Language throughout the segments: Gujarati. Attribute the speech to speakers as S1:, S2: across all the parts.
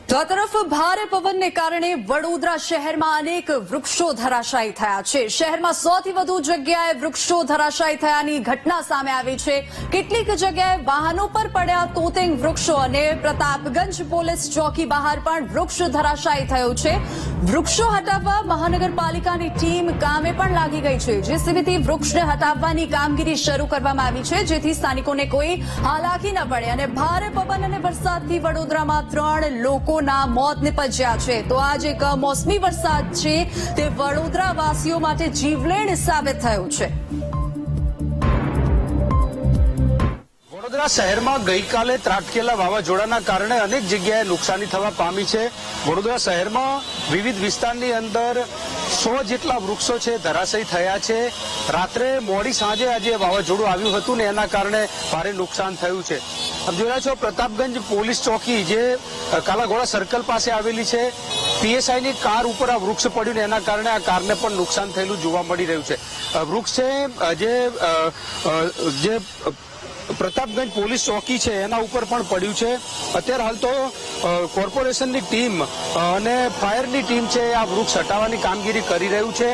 S1: તો આ તરફ ભારે પવનને કારણે વડોદરા શહેરમાં અનેક વૃક્ષો ધરાશાયી થયા છે। શહેરમાં સૌથી વધુ જગ્યાએ વૃક્ષો ધરાશાયી થયાની ઘટના સામે આવી છે। કેટલીક જગ્યાએ વાહનો પર પડ્યા તોતિંગ વૃક્ષો અને પ્રતાપગંજ પોલીસ ચોકી બહાર પણ વૃક્ષ ધરાશાયી થયું છે। વૃક્ષો હટાવવા મહાનગરપાલિકાની ટીમ કામે પણ લાગી ગઈ છે। જેસીબીથી વૃક્ષને હટાવવાની કામગીરી શરૂ કરવામાં આવી છે, જેથી સ્થાનિકોને કોઈ હાલાકી ન પડે। અને ભારે પવન અને વરસાદથી વડોદરામાં 3 લોકો મોત નિપજ્યા છે। તો આજ એક કમોસમી વરસાદ છે તે વડોદરા વાસીઓ માટે જીવલેણ સાબિત થયો છે।
S2: વડોદરા શહેરમાં ગઈકાલે ત્રાટકેલા વાવાઝોડાના કારણે અનેક જગ્યાએ નુકસાની થવા પામી છે। વડોદરા શહેરમાં વિવિધ વિસ્તારની અંદર 100 જેટલા વૃક્ષો છે ધરાશયી થયા છે। રાત્રે મોડી સાંજે આજે વાવાઝોડું આવ્યું હતું ને એના કારણે ભારે નુકસાન થયું છે। આપ જોઈ રહ્યા છો પ્રતાપગંજ પોલીસ ચોકી જે કાલાઘોડા સર્કલ પાસે આવેલી છે, પીએસઆઈની કાર ઉપર આ વૃક્ષ પડ્યું ને એના કારણે આ કારને પણ નુકસાન થયેલું જોવા મળી રહ્યું છે। વૃક્ષ છે જે પ્રતાપગંજ પોલીસ ચોકી છે એના ઉપર પણ પડ્યું છે। અત્યારે હાલ તો કોર્પોરેશનની ટીમ અને ફાયરની ટીમ છે આ વૃક્ષ હટાવવાની કામગીરી કરી રહ્યું છે।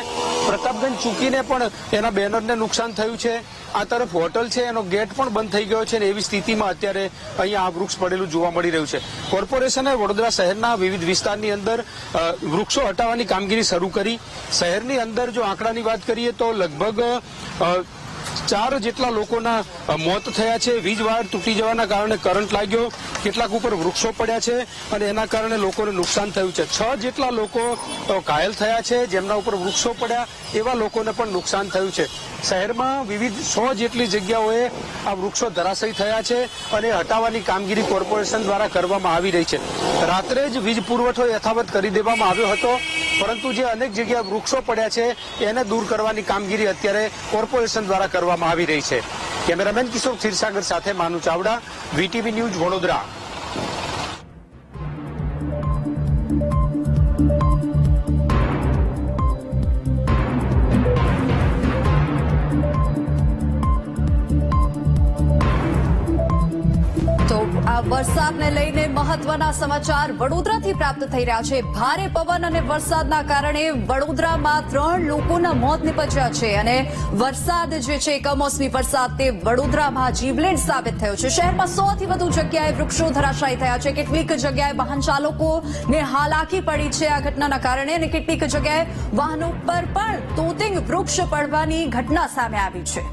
S2: પ્રતાપગંજ ચોકીને પણ એના બેનરને નુકસાન થયું છે। આ તરફ હોટલ છે એનો ગેટ પણ બંધ થઈ ગયો છે ને એવી સ્થિતિમાં અત્યારે અહીંયા આ વૃક્ષ પડેલું જોવા મળી રહ્યું છે। કોર્પોરેશને વડોદરા શહેરના વિવિધ વિસ્તારની અંદર વૃક્ષો હટાવવાની કામગીરી શરૂ કરી। શહેરની અંદર જો આંકડાની વાત કરીએ તો લગભગ 4 જેટલા લોકોના મોત થયા છે। વીજ વાયર તૂટી જવાના કારણે કરંટ લાગ્યો, કેટલાક ઉપર વૃક્ષો પડ્યા છે અને એના કારણે લોકોને નુકસાન થયું છે। 6 જેટલા લોકો ઘાયલ થયા છે, જેમના ઉપર વૃક્ષો પડ્યા એવા લોકોને પણ નુકસાન થયું છે। શહેરમાં વિવિધ 100 જેટલી જગ્યાઓએ આ વૃક્ષો ધરાશયી થયા છે અને હટાવવાની કામગીરી કોર્પોરેશન દ્વારા કરવામાં આવી રહી છે। રાત્રે જ વીજ પુરવઠો યથાવત કરી દેવામાં આવ્યો હતો, પરંતુ જે અનેક જગ્યાએ વૃક્ષો પડ્યા છે એને દૂર કરવાની કામગીરી અત્યારે કોર્પોરેશન દ્વારા કરવામાં આવી રહી છે। કેમેરામેન કિશોર ક્ષીરસાગર સાથે માનુ ચાવડા, વીટીવી ન્યૂઝ, વડોદરા।
S1: આ વરસાદને લઈને મહત્વના સમાચાર વડોદરાથી પ્રાપ્ત થઈ રહ્યા છે। ભારે પવન અને વરસાદના કારણે વડોદરામાં 3 લોકોના મોત નિપજ્યા છે અને વરસાદ જે છે કમોસમી વરસાદ તે વડોદરામાં જીવલેણ સાબિત થયો છે। શહેરમાં સૌથી વધુ જગ્યાએ વૃક્ષો ધરાશાયી થયા છે। કેટલીક જગ્યાએ વાહન ચાલકોને હાલાકી પડી છે આ ઘટનાના કારણે અને કેટલીક જગ્યાએ વાહનો પર પણ તોતિંગ વૃક્ષ પડવાની ઘટના સામે આવી છે।